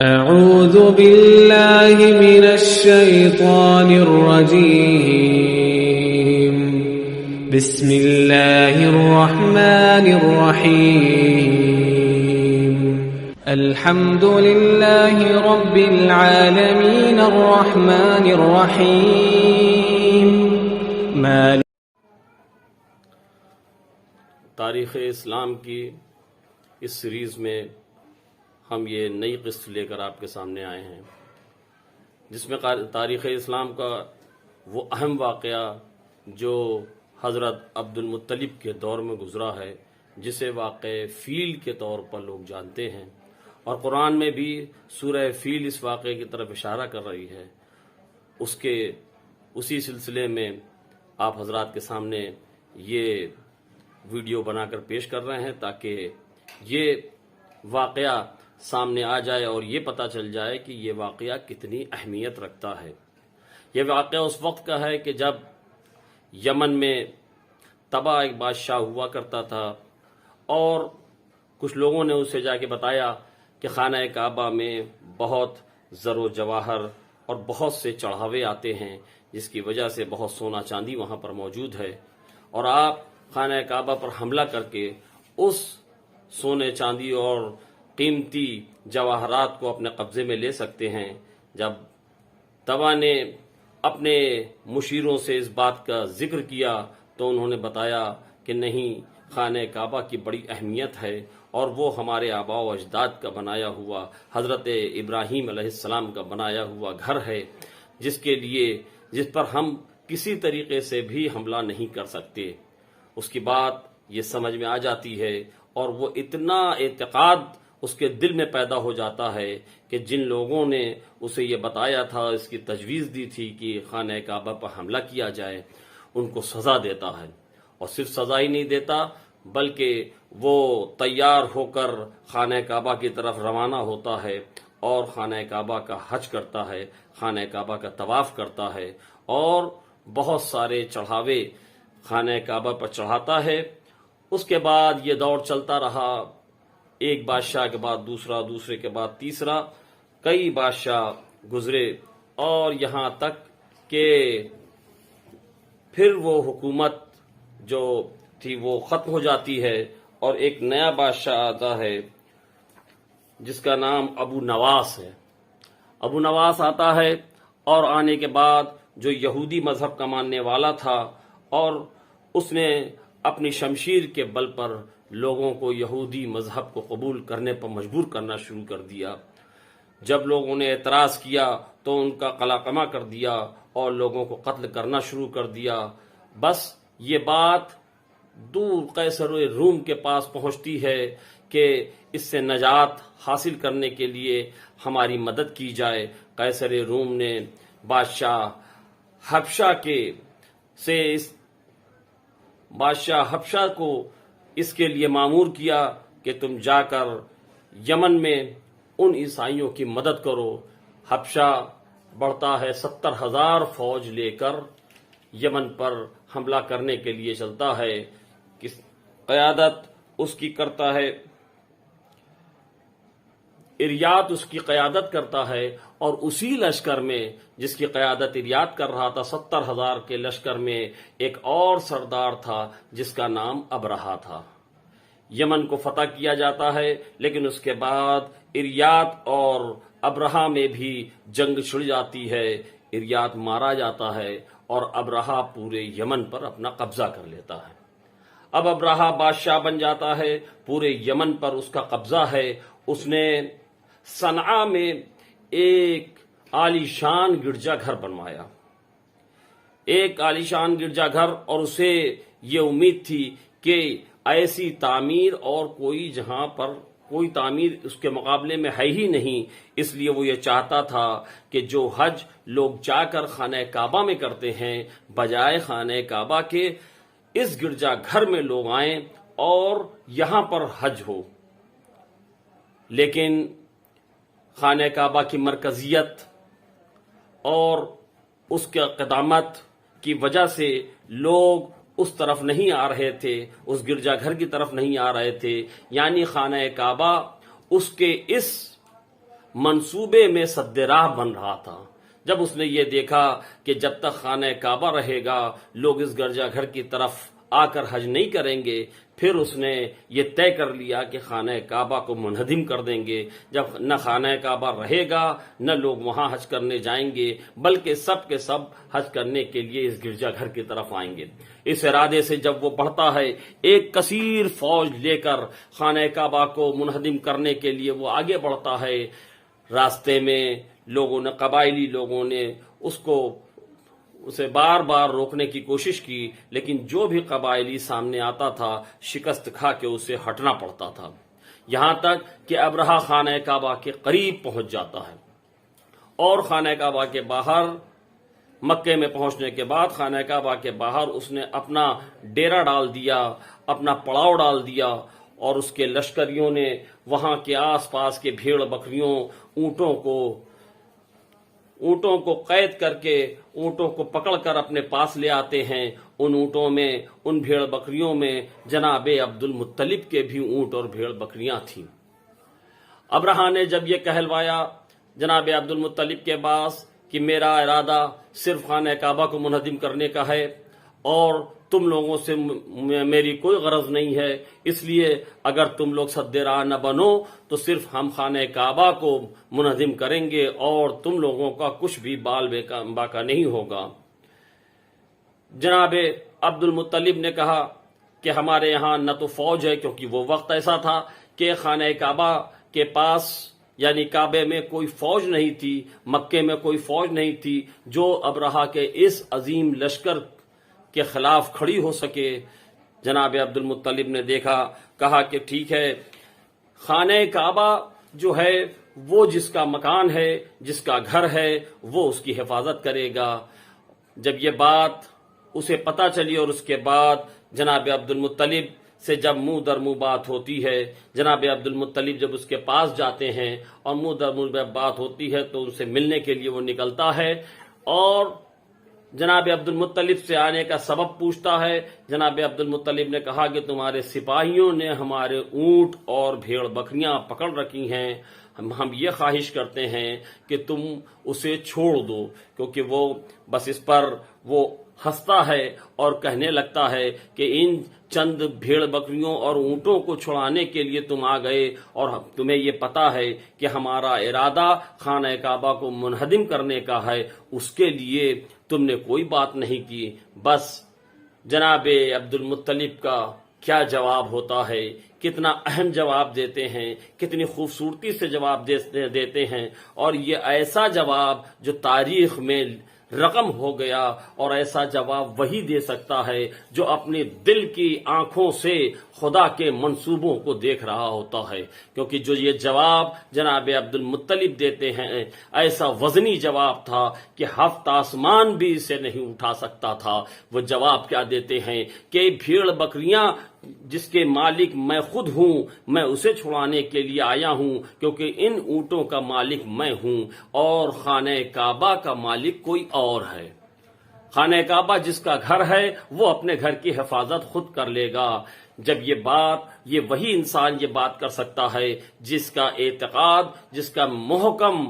أعوذ بالله من الشيطان الرجيم بسم الله الرحمن الرحيم الحمد لله رب العالمين الرحمن الرحيم مالك تاریخ اسلام کی اس سیریز میں ہم یہ نئی قسط لے کر آپ کے سامنے آئے ہیں، جس میں تاریخ اسلام کا وہ اہم واقعہ جو حضرت عبد المطلب کے دور میں گزرا ہے، جسے واقع فیل کے طور پر لوگ جانتے ہیں، اور قرآن میں بھی سورہ فیل اس واقعے کی طرف اشارہ کر رہی ہے۔ اسی سلسلے میں آپ حضرات کے سامنے یہ ویڈیو بنا کر پیش کر رہے ہیں تاکہ یہ واقعہ سامنے آ جائے اور یہ پتہ چل جائے کہ یہ واقعہ کتنی اہمیت رکھتا ہے۔ یہ واقعہ اس وقت کا ہے کہ جب یمن میں تبا ایک بادشاہ ہوا کرتا تھا، اور کچھ لوگوں نے اسے جا کے بتایا کہ خانہ کعبہ میں بہت زر و جواہر اور بہت سے چڑھاوے آتے ہیں، جس کی وجہ سے بہت سونا چاندی وہاں پر موجود ہے، اور آپ خانہ کعبہ پر حملہ کر کے اس سونے چاندی اور قیمتی جواہرات کو اپنے قبضے میں لے سکتے ہیں۔ جب تبا نے اپنے مشیروں سے اس بات کا ذکر کیا تو انہوں نے بتایا کہ نہیں، خانہ کعبہ کی بڑی اہمیت ہے، اور وہ ہمارے آباء و اجداد کا بنایا ہوا، حضرت ابراہیم علیہ السلام کا بنایا ہوا گھر ہے، جس پر ہم کسی طریقے سے بھی حملہ نہیں کر سکتے۔ اس کی بات یہ سمجھ میں آ جاتی ہے، اور وہ اتنا اعتقاد اس کے دل میں پیدا ہو جاتا ہے کہ جن لوگوں نے اسے یہ بتایا تھا، اس کی تجویز دی تھی کہ خانہ کعبہ پر حملہ کیا جائے، ان کو سزا دیتا ہے، اور صرف سزا ہی نہیں دیتا بلکہ وہ تیار ہو کر خانہ کعبہ کی طرف روانہ ہوتا ہے اور خانہ کعبہ کا حج کرتا ہے، خانہ کعبہ کا طواف کرتا ہے، اور بہت سارے چڑھاوے خانہ کعبہ پر چڑھاتا ہے۔ اس کے بعد یہ دور چلتا رہا، ایک بادشاہ کے بعد دوسرا، دوسرے کے بعد تیسرا، کئی بادشاہ گزرے، اور یہاں تک کہ پھر وہ حکومت جو تھی وہ ختم ہو جاتی ہے، اور ایک نیا بادشاہ آتا ہے جس کا نام ابو نواس ہے۔ ابو نواس آتا ہے، اور آنے کے بعد جو یہودی مذہب کا ماننے والا تھا، اور اس نے اپنی شمشیر کے بل پر لوگوں کو یہودی مذہب کو قبول کرنے پر مجبور کرنا شروع کر دیا۔ جب لوگوں نے اعتراض کیا تو ان کا قلاقمہ کر دیا اور لوگوں کو قتل کرنا شروع کر دیا۔ بس یہ بات دور قیصر روم کے پاس پہنچتی ہے کہ اس سے نجات حاصل کرنے کے لیے ہماری مدد کی جائے۔ قیصر روم نے بادشاہ حبشہ کو اس کے لیے مامور کیا کہ تم جا کر یمن میں ان عیسائیوں کی مدد کرو۔ حبشہ بڑھتا ہے، 70,000 فوج لے کر یمن پر حملہ کرنے کے لیے چلتا ہے۔ قیادت اس کی کرتا ہے اريات، اس کی قیادت کرتا ہے، اور اسی لشکر میں جس کی قیادت اريات کر رہا تھا، 70,000 کے لشکر میں ایک اور سردار تھا جس کا نام ابرہہ تھا۔ یمن کو فتح کیا جاتا ہے، لیکن اس کے بعد اريات اور ابرہہ میں بھی جنگ چھڑ جاتی ہے، اريات مارا جاتا ہے، اور ابرہہ پورے یمن پر اپنا قبضہ کر لیتا ہے۔ اب ابرہہ بادشاہ بن جاتا ہے، پورے یمن پر اس کا قبضہ ہے۔ اس نے صنعا میں ایک عالی شان گرجا گھر بنوایا، ایک عالی شان گرجا گھر، اور اسے یہ امید تھی کہ ایسی تعمیر اور جہاں پر کوئی تعمیر اس کے مقابلے میں ہے ہی نہیں، اس لیے وہ یہ چاہتا تھا کہ جو حج لوگ جا کر خانہ کعبہ میں کرتے ہیں، بجائے خانہ کعبہ کے اس گرجا گھر میں لوگ آئیں اور یہاں پر حج ہو۔ لیکن خانہ کعبہ کی مرکزیت اور اس کے قدامت کی وجہ سے لوگ اس طرف نہیں آ رہے تھے، اس گرجا گھر کی طرف نہیں آ رہے تھے، یعنی خانہ کعبہ اس کے اس منصوبے میں سد راہ بن رہا تھا۔ جب اس نے یہ دیکھا کہ جب تک خانہ کعبہ رہے گا لوگ اس گرجا گھر کی طرف آ کر حج نہیں کریں گے، پھر اس نے یہ طے کر لیا کہ خانہ کعبہ کو منہدم کر دیں گے۔ جب نہ خانہ کعبہ رہے گا نہ لوگ وہاں حج کرنے جائیں گے، بلکہ سب کے سب حج کرنے کے لیے اس گرجا گھر کی طرف آئیں گے۔ اس ارادے سے جب وہ بڑھتا ہے، ایک کثیر فوج لے کر خانہ کعبہ کو منہدم کرنے کے لیے وہ آگے بڑھتا ہے، راستے میں لوگوں نے، قبائلی لوگوں نے اسے بار بار روکنے کی کوشش کی، لیکن جو بھی قبائلی سامنے آتا تھا شکست کھا کے اسے ہٹنا پڑتا تھا، یہاں تک کہ ابرہہ خانہ کعبہ کے قریب پہنچ جاتا ہے اور خانہ کعبہ کے باہر، مکے میں پہنچنے کے بعد خانہ کعبہ کے باہر اس نے اپنا ڈیرا ڈال دیا، اپنا پڑاؤ ڈال دیا، اور اس کے لشکریوں نے وہاں کے آس پاس کے بھیڑ بکریوں، اونٹوں کو قید کر کے، اونٹوں کو پکڑ کر اپنے پاس لے آتے ہیں۔ ان اونٹوں میں، ان بھیڑ بکریوں میں جناب عبد المطلب کے بھی اونٹ اور بھیڑ بکریاں تھیں۔ ابرہہ نے جب یہ کہلوایا جناب عبد المطلب کے پاس کہ میرا ارادہ صرف خانہ کعبہ کو منہدم کرنے کا ہے اور تم لوگوں سے میری کوئی غرض نہیں ہے، اس لیے اگر تم لوگ سد راہ نہ بنو تو صرف ہم خانہ کعبہ کو منہدم کریں گے اور تم لوگوں کا کچھ بھی بال باقا نہیں ہوگا۔ جناب عبد المطلب نے کہا کہ ہمارے یہاں نہ تو فوج ہے، کیونکہ وہ وقت ایسا تھا کہ خانہ کعبہ کے پاس یعنی کعبے میں کوئی فوج نہیں تھی، مکے میں کوئی فوج نہیں تھی جو ابرہہ کے اس عظیم لشکر کے خلاف کھڑی ہو سکے۔ جناب عبد المطلب نے کہا کہ ٹھیک ہے، خانہ کعبہ جو ہے وہ جس کا مکان ہے، جس کا گھر ہے، وہ اس کی حفاظت کرے گا۔ جب یہ بات اسے پتہ چلی اور اس کے بعد جناب عبد المطلب سے جب منہ در منہ بات ہوتی ہے، جناب عبد المطلب جب اس کے پاس جاتے ہیں اور منہ در منہ بات ہوتی ہے تو ان سے ملنے کے لیے وہ نکلتا ہے اور جناب عبد المطلب سے آنے کا سبب پوچھتا ہے۔ جناب عبد المطلب نے کہا کہ تمہارے سپاہیوں نے ہمارے اونٹ اور بھیڑ بکریاں پکڑ رکھی ہیں، ہم یہ خواہش کرتے ہیں کہ تم اسے چھوڑ دو، کیونکہ وہ بس اس پر وہ ہنستا ہے اور کہنے لگتا ہے کہ ان چند بھیڑ بکریوں اور اونٹوں کو چھڑانے کے لیے تم آ گئے اور تمہیں یہ پتا ہے کہ ہمارا ارادہ خانہ کعبہ کو منہدم کرنے کا ہے، اس کے لیے تم نے کوئی بات نہیں کی۔ بس جناب عبد المطلب کا کیا جواب ہوتا ہے، کتنا اہم جواب دیتے ہیں، کتنی خوبصورتی سے جواب دیتے ہیں، اور یہ ایسا جواب جو تاریخ میں رقم ہو گیا، اور ایسا جواب وہی دے سکتا ہے جو اپنے دل کی آنکھوں سے خدا کے منصوبوں کو دیکھ رہا ہوتا ہے، کیونکہ جو یہ جواب جناب عبد المطلب دیتے ہیں ایسا وزنی جواب تھا کہ ہفت آسمان بھی اسے نہیں اٹھا سکتا تھا۔ وہ جواب کیا دیتے ہیں کہ بھیڑ بکریاں جس کے مالک میں خود ہوں، میں اسے چھڑانے کے لیے آیا ہوں، کیونکہ ان اونٹوں کا مالک میں ہوں اور خانہ کعبہ کا مالک کوئی اور ہے۔ خانہ کعبہ جس کا گھر ہے وہ اپنے گھر کی حفاظت خود کر لے گا۔ جب یہ وہی انسان یہ بات کر سکتا ہے جس کا اعتقاد، جس کا محکم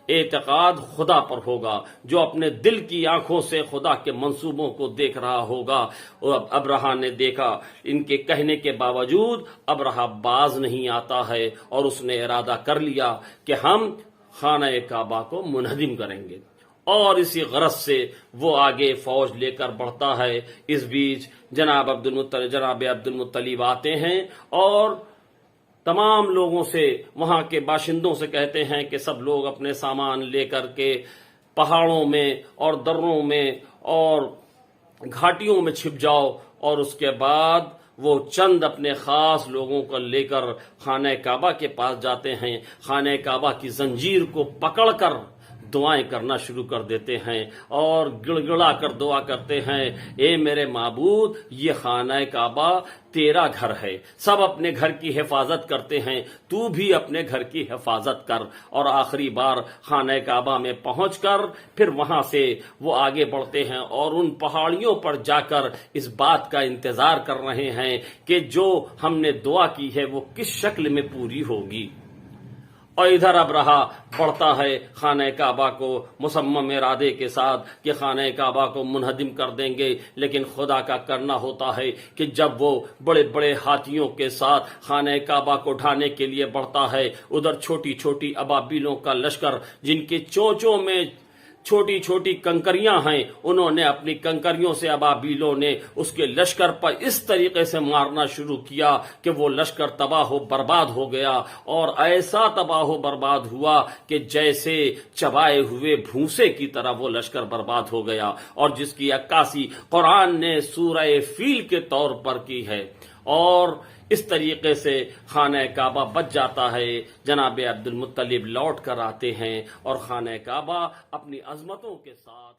اعتقاد خدا پر ہوگا، جو اپنے دل کی آنکھوں سے خدا کے منصوبوں کو دیکھ رہا ہوگا۔ اور ابرہہ نے دیکھا، ان کے کہنے کے باوجود ابرہہ باز نہیں آتا ہے اور اس نے ارادہ کر لیا کہ ہم خانہ کعبہ کو منہدم کریں گے، اور اسی غرض سے وہ آگے فوج لے کر بڑھتا ہے۔ اس بیچ جناب عبد المطلب آتے ہیں اور تمام لوگوں سے، وہاں کے باشندوں سے کہتے ہیں کہ سب لوگ اپنے سامان لے کر کے پہاڑوں میں اور دروں میں اور گھاٹیوں میں چھپ جاؤ، اور اس کے بعد وہ چند اپنے خاص لوگوں کو لے کر خانہ کعبہ کے پاس جاتے ہیں، خانہ کعبہ کی زنجیر کو پکڑ کر دعائیں کرنا شروع کر دیتے ہیں اور گڑ گڑا کر دعا کرتے ہیں، اے میرے معبود، یہ خانہ کعبہ تیرا گھر ہے، سب اپنے گھر کی حفاظت کرتے ہیں، تو بھی اپنے گھر کی حفاظت کر۔ اور آخری بار خانہ کعبہ میں پہنچ کر پھر وہاں سے وہ آگے بڑھتے ہیں اور ان پہاڑیوں پر جا کر اس بات کا انتظار کر رہے ہیں کہ جو ہم نے دعا کی ہے وہ کس شکل میں پوری ہوگی۔ اور ادھر اب رہا بڑھتا ہے خانہ کعبہ کو مصمم ارادے کے ساتھ کہ خانہ کعبہ کو منہدم کر دیں گے، لیکن خدا کا کرنا ہوتا ہے کہ جب وہ بڑے بڑے ہاتھیوں کے ساتھ خانہ کعبہ کو ڈھانے کے لیے بڑھتا ہے، ادھر چھوٹی چھوٹی ابابیلوں کا لشکر جن کے چونچوں میں چھوٹی چھوٹی کنکریاں ہیں، انہوں نے اپنی کنکریوں سے ابابیلوں نے اس کے لشکر پر اس طریقے سے مارنا شروع کیا کہ وہ لشکر تباہ و برباد ہو گیا، اور ایسا تباہ و برباد ہوا کہ جیسے چبائے ہوئے بھوسے کی طرح وہ لشکر برباد ہو گیا، اور جس کی عکاسی قرآن نے سورہ فیل کے طور پر کی ہے۔ اور اس طریقے سے خانہ کعبہ بچ جاتا ہے، جناب عبد المطلب لوٹ کر آتے ہیں اور خانہ کعبہ اپنی عظمتوں کے ساتھ